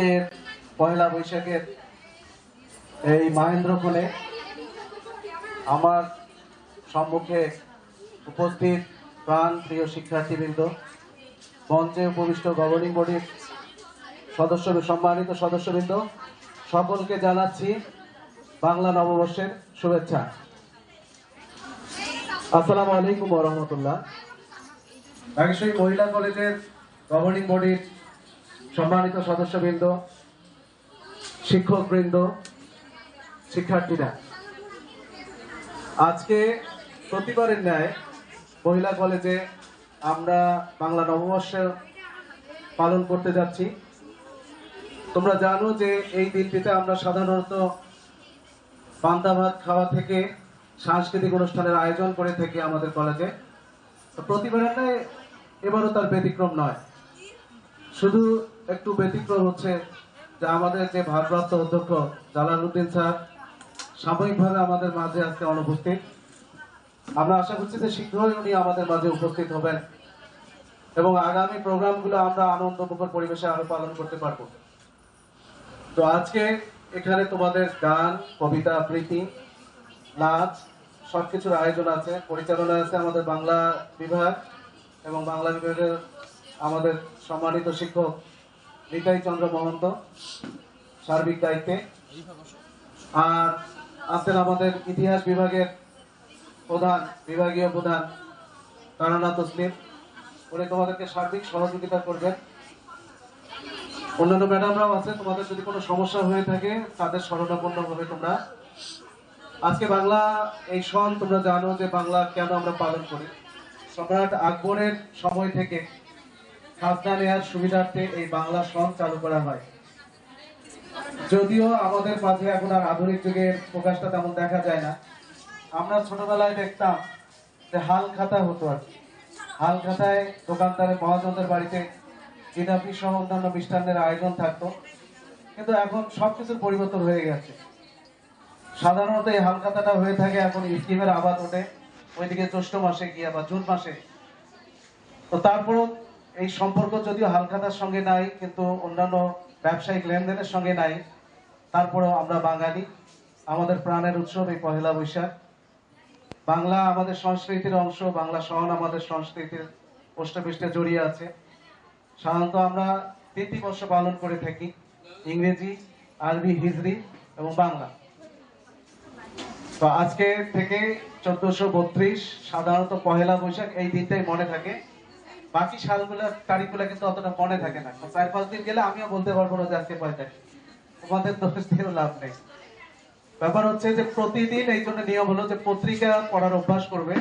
আজকে পয়লা বৈশাখের এই মহেন্দ্রক্ষণে আমার সম্মুখে উপস্থিত প্রাণ প্রিয় শিক্ষার্থীবৃন্দ, মঞ্চে উপবিষ্ট গভর্নিং বডির সম্মানিত সদস্যবৃন্দ, সকলকে জানাচ্ছি বাংলা নববর্ষের শুভেচ্ছা। আসসালামু আলাইকুম ওয়া রাহমাতুল্লাহ। বাগেশ্বরী মহিলা কলেজের গভর্নিং বডির সম্মানিত সদস্যবৃন্দ, শিক্ষকবৃন্দ, শিক্ষার্থীরা, আজকে প্রতিবারের ন্যায় মহিলা কলেজে আমরা বাংলা নববর্ষ পালন করতে যাচ্ছি। তোমরা জানো যে এই দিনটিতে আমরা সাধারণত পান্তা ভাত খাওয়া থেকে সাংস্কৃতিক অনুষ্ঠানের আয়োজন করে থাকি আমাদের কলেজে। প্রতিবারের ন্যায় এবারও তার ব্যতিক্রম নয়। শুধু একটু ব্যতিক্রম হচ্ছে যে আমাদের যে ভারপ্রাপ্ত অধ্যক্ষ জালালউদ্দিন স্যার সাময়িকভাবে আমাদের মাঝে আজকে অনুপস্থিত। আমরা আশা করছি যে শীঘ্রই উনি আমাদের মাঝে উপস্থিত হবেন এবং আগামী প্রোগ্রামগুলো আমরা আনন্দমুখর পরিবেশে আরো পালন করতে পারবো। তো আজকে এখানে তোমাদের গান, কবিতা আবৃত্তি, নাচ সবকিছুর আয়োজন আছে। পরিচালনায় আছে আমাদের বাংলা বিভাগ এবং বাংলা বিভাগের আমাদের সম্মানিত শিক্ষক নিতাই চন্দ্র মহন্ত সার্বিক দায়িত্বে, আর আছেন আমাদের ইতিহাস বিভাগের বিভাগীয় প্রধান কারানা তসলিম, উনি তোমাদেরকে সার্বিক সহযোগিতা করবেন। অন্যান্য ম্যাডামরাও আছে, তোমাদের যদি কোনো সমস্যা হয়ে থাকে তাদের শরণাপন্ন হবে তোমরা। আজকে বাংলা এই সন, তোমরা জানো যে বাংলা কেন আমরা পালন করি। সম্রাট আকবরের সময় থেকে খাজনা নেওয়ার সুবিধার্থে এই বাংলা সন চালু করা হয়। যদিও আমাদের মাঝে এখন আর আধুনিক যুগের প্রকাশটা তেমন দেখা যায় না। আমরা ছোটবেলায় দেখতাম যে হাল খাতা হতো, আর হাল খাতায় দোকানদারের মহাজনদের বাড়িতে জিলাপি সহ অন্যান্য মিষ্টান্নের আয়োজন থাকতো। কিন্তু এখন সবকিছুর পরিবর্তন হয়ে গেছে। সাধারণত এই হাল খাতাটা হয়ে থাকে এখন স্কিমের আবাদ ওঠে ওইদিকে জ্যৈষ্ঠ মাসে গিয়ে বা জুন মাসে। তো তারপরও এই সম্পর্ক যদিও হালখাতার সঙ্গে নাই, কিন্তু অন্যান্য ব্যবসায়িক লেনদেনের সঙ্গে নাই, তারপরেও আমরা বাঙালি, আমাদের প্রাণের উৎসব এই পহেলা বৈশাখ। বাংলা আমাদের সংস্কৃতির অংশ, বাংলা সহন আমাদের সংস্কৃতির পৃষ্ঠে জড়িয়ে আছে। সাধারণত আমরা 3টি বর্ষ পালন করে থাকি, ইংরেজি, আরবি, হিজরি এবং বাংলা। তো আজকে থেকে 1432 সাধারণত পহেলা বৈশাখ এই দিনটাই মনে থাকে। বাকি সালগুলোর তারিখগুলো কিন্তু অতটা মনে থাকে না। 4-5 দিন গেলে আমিও বলতে পারবো না যে আজকে কয় তারিখ, তোমাদের দোষ দিয়েও লাভ নেই। ব্যাপার হচ্ছে যে প্রতিদিন এই জন্য নিয়ম হলো যে পত্রিকা পড়ার অভ্যাস করবে।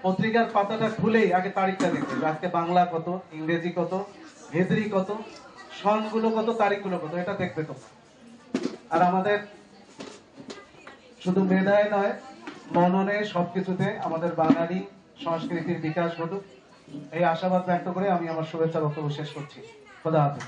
পত্রিকার পাতাটা খুলেই আগে তারিখটা দেখবে, আজকে বাংলা কত, ইংরেজি কত, হিজরি কত, সনগুলো কত, তারিখগুলো কত, এটা দেখবে তোমরা। আর আমাদের শুধু মেধায় নয়, মননে সবকিছুতে আমাদের বাঙালি সংস্কৃতির বিকাশ ঘটুক, এই আশাবাদ ব্যক্ত করে আমি আমার শুভেচ্ছা বক্তব্য শেষ করছি। খোদা হাফেজ।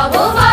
নবমা